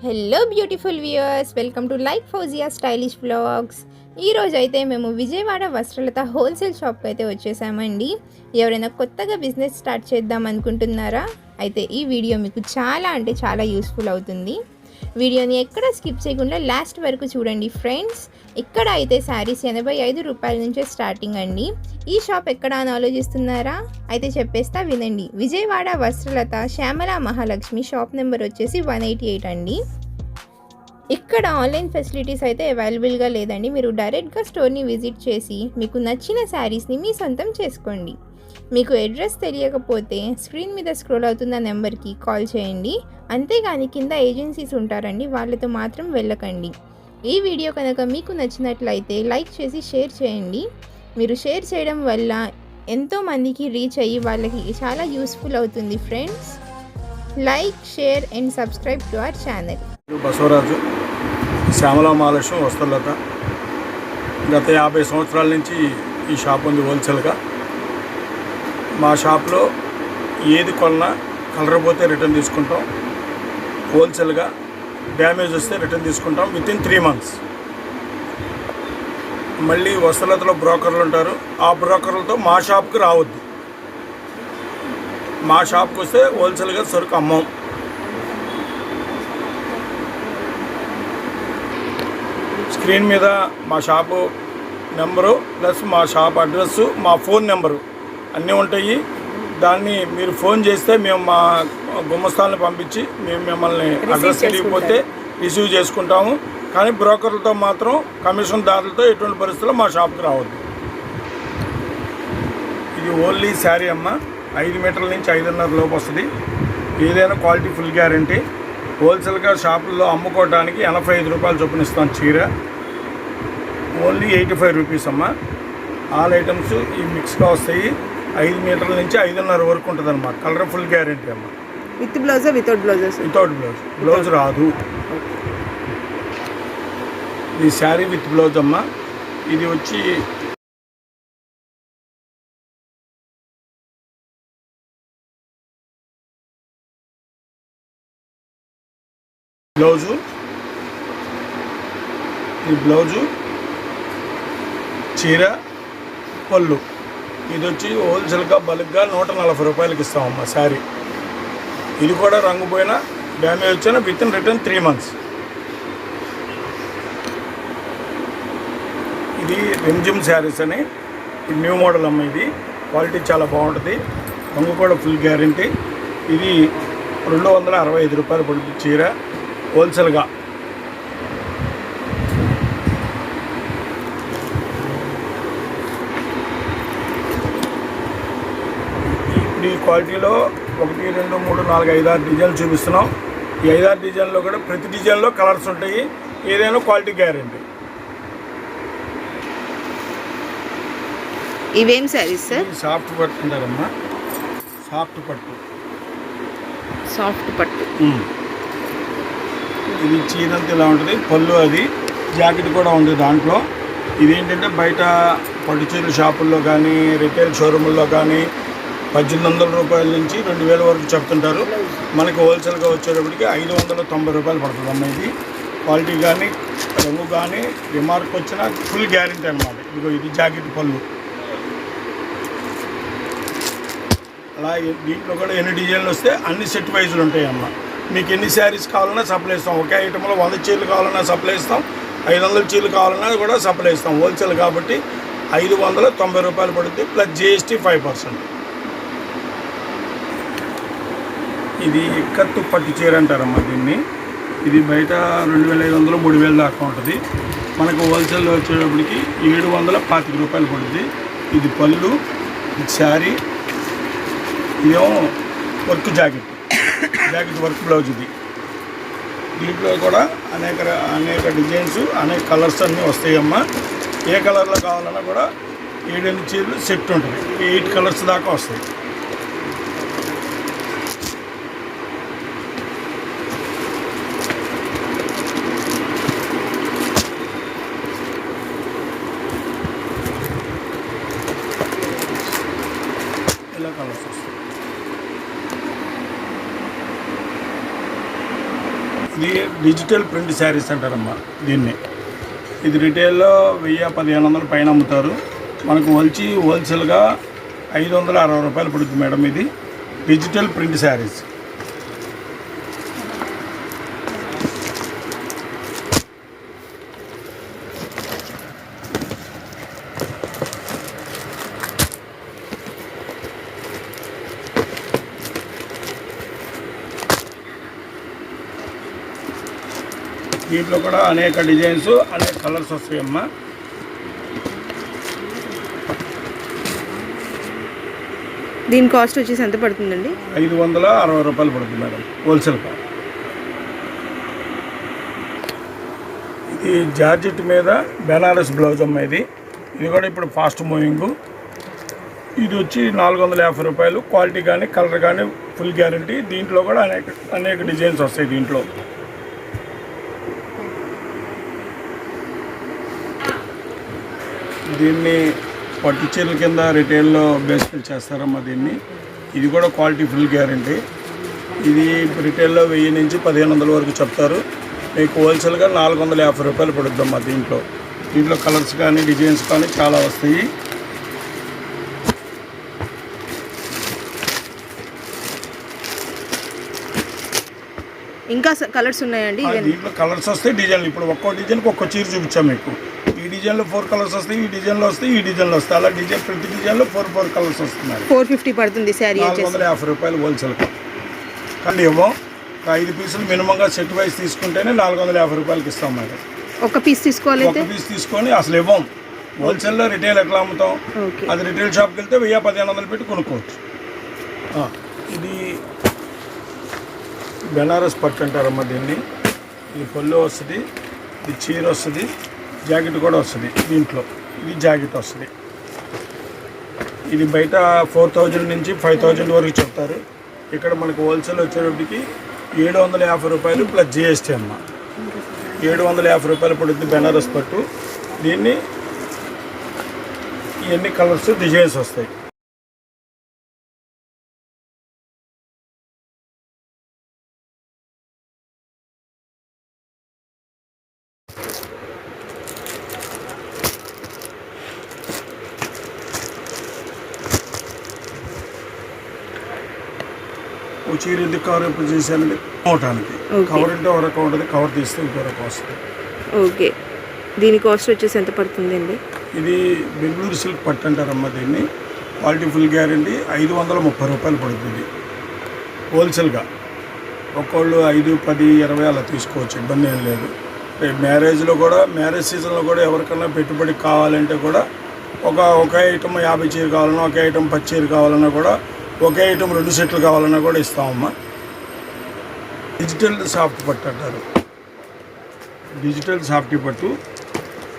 Hello beautiful viewers, welcome to like Fauzia stylish vlogs. ఈరోజు అయితే మేము విజయవాడ వస్త్రలత హోల్సేల్ షాప్కి అయితే వచ్చేసామండి. ఎవరైనా కొత్తగా బిజినెస్ స్టార్ట్ చేద్దాం అనుకుంటున్నారా? అయితే ఈ వీడియో మీకు చాలా యూస్ఫుల్ అవుతుంది. వీడియోని ఎక్కడ స్కిప్ చేయకుండా లాస్ట్ వరకు చూడండి ఫ్రెండ్స్. ఇక్కడ అయితే శారీస్ 85 రూపాయల నుంచే స్టార్టింగ్ అండి. ఈ షాప్ ఎక్కడ అని ఆలోచిస్తున్నారా? అయితే చెప్పేస్తా వినండి. విజయవాడ వస్త్రలత శ్యామల మహాలక్ష్మి, షాప్ నెంబర్ వచ్చేసి 188 అండి. ఇక్కడ ఆన్లైన్ ఫెసిలిటీస్ అయితే అవైలబుల్గా లేదండి. మీరు డైరెక్ట్గా స్టోర్ని విజిట్ చేసి మీకు నచ్చిన శారీస్ని మీ సొంతం చేసుకోండి. మీకు అడ్రస్ తెలియకపోతే స్క్రీన్ మీద స్క్రోల్ అవుతున్న నెంబర్కి కాల్ చేయండి. అంతేగాని కింద ఏజెన్సీస్ ఉంటారండి, వాళ్ళతో మాత్రం వెళ్ళకండి. ఈ వీడియో కనుక మీకు నచ్చినట్లయితే లైక్ చేసి షేర్ చేయండి. మీరు షేర్ చేయడం వల్ల ఎంతోమందికి రీచ్ అయ్యి వాళ్ళకి చాలా యూస్ఫుల్ అవుతుంది friends. Like, share and subscribe to our channel. Basavaraju, Shyamala Mahalakshmi Vastralatha. గత 50 సంవత్సరాల నుంచి ఈ షాప్ ఉంది హోల్సేల్గా. మా షాప్లో ఏది కొన్నా కలర్ పోతే రిటర్న్ తీసుకుంటాం. హోల్సేల్గా డ్యామేజ్ వస్తే రిటర్న్ తీసుకుంటాం వితిన్ 3 months. మళ్ళీ వస్త్రలతలో బ్రోకర్లు ఉంటారు. ఆ బ్రోకర్లతో మా షాప్కి రావద్దు. మా షాప్కి వస్తే హోల్సేల్గా సరుకు అమ్మం. స్క్రీన్ మీద మా షాపు నెంబరు ప్లస్ మా షాప్ అడ్రస్సు, మా ఫోన్ నెంబరు అన్నీ ఉంటాయి. దాన్ని మీరు ఫోన్ చేస్తే మేము మా గుమ్మస్తాలను పంపించి మేము మిమ్మల్ని అడ్రస్ తెలియకపోతే రిసీవ్ చేసుకుంటాము. కానీ బ్రోకర్లతో మాత్రం కమిషన్దారులతో ఎటువంటి పరిస్థితుల్లో మా షాప్కి రావద్దు. ఇది ఓన్లీ శారీ అమ్మ. 5 మీటర్ల నుంచి 5.5 లోపు వస్తుంది. ఏదైనా క్వాలిటీ ఫుల్ గ్యారంటీ. హోల్సేల్గా షాపుల్లో అమ్ముకోవడానికి 85 రూపాయలు చొప్పున ఇస్తాం చీర. ఓన్లీ 85 రూపీస్ అమ్మ. ఆల్ ఐటమ్స్ ఈ మిక్స్గా వస్తాయి. 5 మీటర్ల నుంచి 5.5 వరకు ఉంటుంది అన్నమాట. కలర్ ఫుల్ గ్యారంటీ అమ్మ. With blouse, without blouse? Without blouse. Blouse రాదు. ఇది శారీ విత్ బ్లౌజ్ అమ్మ. ఇది వచ్చి బ్లౌజు. ఈ బ్లౌజు, చీర, పళ్ళు. ఇది వచ్చి హోల్సేల్గా బల్క్గా 140 రూపాయలకి ఇస్తామమ్మా శారీ. ఇది కూడా రంగు పోయినా డ్యామేజ్ వచ్చినా విత్ రిటర్న్ 3 months. ఇది రిమ్జిమ్ శారీస్ అని, ఇది న్యూ మోడల్ అమ్మ. ఇది క్వాలిటీ చాలా బాగుంటుంది. రంగు కూడా ఫుల్ గ్యారంటీ. ఇది 265 రూపాయలు పడుతుంది చీర హోల్సేల్గా. ఇప్పుడు ఈ క్వాలిటీలో 1, 2, 3, 4, 5, 6 డిజైన్లు చూపిస్తున్నాం. ఈ 5, 6 డిజైన్లో కూడా ప్రతి డిజైన్లో కలర్స్ ఉంటాయి. ఏదైనా క్వాలిటీ గ్యారంటీ. ఇవేం శారీస్ సార్? సాఫ్ట్ పట్టు అంటారమ్మా. సాఫ్ట్ పట్టు. సాఫ్ట్ పట్టు. ఇది చీరంతా ఇలా ఉంటుంది. పళ్ళు, అది జాకెట్ కూడా ఉంది దాంట్లో. ఇదేంటంటే బయట పట్టు చీరల షాపుల్లో కానీ రిటైల్ షోరూముల్లో కానీ 1800 రూపాయల నుంచి 2000 వరకు చెప్తుంటారు. మనకి హోల్సేల్గా వచ్చేటప్పటికి 590 రూపాయలు పడుతుంది అమ్మ. ఇది క్వాలిటీ కానీ రంగు కానీ రిమార్క్ వచ్చినా ఫుల్ గ్యారంటీ అనమాట. ఇదిగో ఇది జాకెట్ పళ్ళు. అలా దీంట్లో కూడా ఎన్ని డిజైన్లు వస్తే అన్ని సెట్ వైజులు ఉంటాయి అమ్మ. మీకు ఎన్ని శారీస్ కావాలన్నా సప్లై ఇస్తాం. ఒకే ఐటెంలో 100 చీరలు కావాలన్నా సప్లై ఇస్తాం. 500 చీరలు కావాలన్నా కూడా సప్లై ఇస్తాం. హోల్సేల్ కాబట్టి 590 రూపాయలు పడుతుంది ప్లస్ GST 5%. ఇది కత్తు పట్టు చీర అంటారమ్మా దీన్ని. ఇది బయట 2500, 3000 దాకా ఉంటుంది. మనకు హోల్సేల్లో వచ్చేటప్పటికి 725 రూపాయలు పడుతుంది. ఇది పళ్ళు, ఇది శారీ, ఇదేమో వర్క్ జాకెట్ వర్క్ బ్లౌజ్. ఇది దీంట్లో కూడా అనేక డిజైన్స్, అనేక కలర్స్ అన్నీ వస్తాయమ్మా. ఏ కలర్లో కావాలన్నా కూడా 7 చీరలు సెట్ ఉంటుంది. 8 కలర్స్ దాకా వస్తాయి. ఇలా కలర్స్ వస్తాయి. ఇది డిజిటల్ ప్రింట్ శారీస్ అంటారమ్మా దీన్ని. ఇది రిటైల్లో 1000-1500 పైన అమ్ముతారు. మనకు హోల్సేల్గా 560 రూపాయలు పడుతుంది మేడం. ఇది డిజిటల్ ప్రింట్ శారీస్. దీంట్లో కూడా అనేక డిజైన్స్, అనేక కలర్స్ వస్తాయమ్మా. దీని కాస్ట్ వచ్చేసి ఎంత పడుతుందండి? 560 రూపాయలు పడుతుంది మేడం హోల్సేల్గా. ఇది జార్జెట్ మీద బెనారస్ బ్లౌజ్ అమ్మ. ఇది కూడా ఇప్పుడు ఫాస్ట్ మూవింగ్. ఇది వచ్చి 450 రూపాయలు. క్వాలిటీ కానీ కలర్ కానీ ఫుల్ గ్యారంటీ. దీంట్లో కూడా అనేక డిజైన్స్ వస్తాయి దీంట్లో. దీన్ని పట్టు చీరల కింద రిటైల్లో బేస్మెంట్ చేస్తారమ్మా దీన్ని. ఇది కూడా క్వాలిటీ ఫుల్ గ్యారంటీ. ఇది రిటైల్లో 1000 నుంచి 1500 వరకు చెప్తారు. మీకు హోల్సేల్గా 450 రూపాయలు పడుద్దమ్మా. దీంట్లో కలర్స్ కానీ డిజైన్స్ కానీ చాలా వస్తాయి. ఇంకా కలర్స్ ఉన్నాయండి? దీంట్లో కలర్స్ వస్తాయి, డిజైన్లు. ఇప్పుడు ఒక్కో డిజైన్కి ఒక్కో చీర చూపించాం మీకు. ఈ డిజైన్లో 4 కలర్స్ వస్తాయి, ఈ డిజైన్లో వస్తాయి, ఈ డిజైన్లో వస్తాయి. అలా ప్రతి డిజైన్లో 4 కలర్స్ వస్తున్నాయి. 450 పడుతుంది శారీ. 450 రూపాయలు హోల్సేల్గా. కానీ ఏమో 5 పీసులు మినిమంగా సెట్ వైజ్ తీసుకుంటేనే 450 రూపాయలకి ఇస్తాం మేడం. ఒక పీస్ తీసుకోవాలి. ఒక పీస్ తీసుకొని అసలు ఇవ్వం. హోల్సేల్లో రిటైల్ ఎట్లా అమ్ముతాం, అది రిటైల్ షాప్కి వెళ్తే 1000-1500 పెట్టి కొనుక్కోవచ్చు. ఇది బెనారస్ పట్టు అంటారమ్మా దీన్ని. ఇది పళ్ళు వస్తుంది, ఇది చీర వస్తుంది, జాకెట్ కూడా వస్తుంది దీంట్లో. ఇది జాకెట్ వస్తుంది. ఇది బయట 4000 నుంచి 5000 వరకు చెప్తారు. ఇక్కడ మనకు హోల్సేల్ వచ్చేటప్పటికి 750 రూపాయలు ప్లస్ జిఎస్టీ అమ్మ. 750 రూపాయలు పడుతుంది బెనారస్ పట్టు. దీన్ని ఇవన్నీ కలర్స్ డిజైన్స్ వస్తాయి. చీర ఎందుకు కవర్ ఎప్పుడు చేశానండి, అవటానికి. కవర్ అంటే ఒక రకం ఉంటుంది, కవర్ తీస్తే ఇంకో రకం వస్తుంది. ఓకే. దీని కాస్ట్ వచ్చేసి ఎంత పడుతుంది అండి? ఇది బెంగళూరు సిల్క్ పట్టు అంటారమ్మా దీన్ని. Quality full guarantee. 530 రూపాయలు పడుతుంది హోల్సేల్గా. ఒక్కోళ్ళు 5, 10, 20 అలా తీసుకోవచ్చు, ఇబ్బంది ఏం లేదు. మ్యారేజ్లో కూడా, మ్యారేజ్ సీజన్లో కూడా ఎవరికన్నా పెట్టుబడి కావాలంటే కూడా ఒకే ఐటమ్ 50 చీర కావాలన్నా, ఒకే ఐటమ్ 10 చీర కావాలన్నా కూడా, ఒకే ఐటమ్ 2 సెట్లు కావాలన్నా కూడా ఇస్తామమ్మా. డిజిటల్ సాఫ్ట్ పట్టు అంటారు. డిజిటల్ సాఫ్ట్ పట్టు.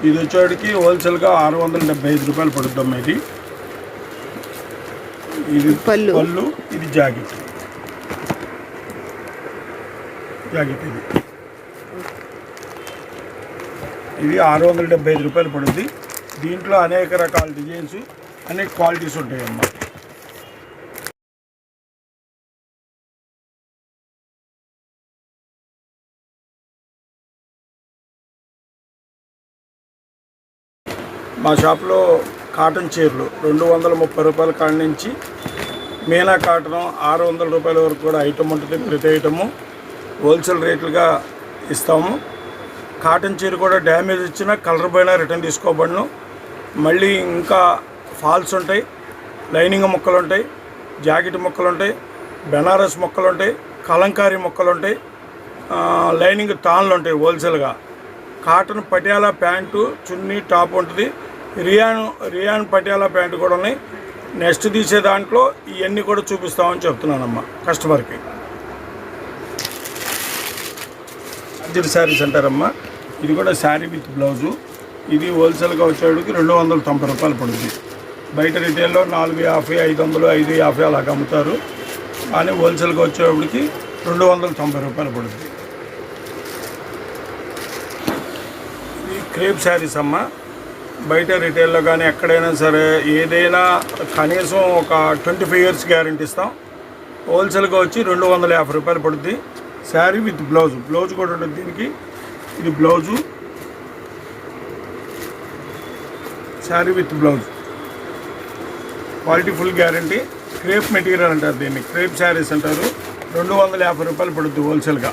ఇది వచ్చేటికి హోల్సేల్గా 675 రూపాయలు పడుద్దమ్మా. ఇది పళ్ళు, ఇది జాకెట్. ఇది 675 రూపాయలు పడుద్ది. దీంట్లో అనేక రకాల డిజైన్స్, అనేక క్వాలిటీస్ ఉంటాయమ్మా. మా షాప్లో కాటన్ చీరలు 230 రూపాయల కాడి నుంచి మీనా కాటన్ 600 రూపాయల వరకు కూడా ఐటమ్ ఉంటుంది. ప్రతి ఐటము హోల్సేల్ రేట్లుగా ఇస్తాము. కాటన్ చీర కూడా డ్యామేజ్ ఇచ్చినా కలర్ పోయినా రిటర్న్ తీసుకోబడను. మళ్ళీ ఇంకా ఫాల్స్ ఉంటాయి, లైనింగ్ ముక్కలు ఉంటాయి, జాకెట్ ముక్కలు ఉంటాయి, బెనారస్ ముక్కలు ఉంటాయి, కలంకారీ ముక్కలు ఉంటాయి, లైనింగ్ తాన్లు ఉంటాయి హోల్సేల్గా. కాటన్ పటియాలా ప్యాంటు, చున్నీ, టాప్ ఉంటుంది. రియాన్ పటియాలా ప్యాంటు కూడా ఉన్నాయి. నెక్స్ట్ తీసే దాంట్లో ఇవన్నీ కూడా చూపిస్తామని చెప్తున్నానమ్మా కస్టమర్కి. అర్జెంట్ శారీస్ అంటారమ్మా. ఇది కూడా శారీ విత్ బ్లౌజు. ఇది హోల్సేల్గా వచ్చేటికి 290 రూపాయలు పడుతుంది. బయట రిటైల్లో 450, 500, 550 అలాగ అమ్ముతారు. కానీ హోల్సేల్గా వచ్చేటికి 290 రూపాయలు పడుతుంది. ఇది క్రేప్ శారీస్ అమ్మ. బయట రిటైల్లో కానీ ఎక్కడైనా సరే ఏదైనా కనీసం ఒక 25 years గ్యారెంటీ ఇస్తాం. హోల్సేల్గా వచ్చి 250 రూపాయలు పడుతుంది. శారీ విత్ బ్లౌజ్, బ్లౌజ్ కూడా ఉంటుంది దీనికి. ఇది blouse, sari with blouse, quality full guarantee. Crepe material అంటారు దీన్ని, క్రేప్ శారీస్ అంటారు. 250 రూపాయలు పడుతుంది హోల్సేల్గా.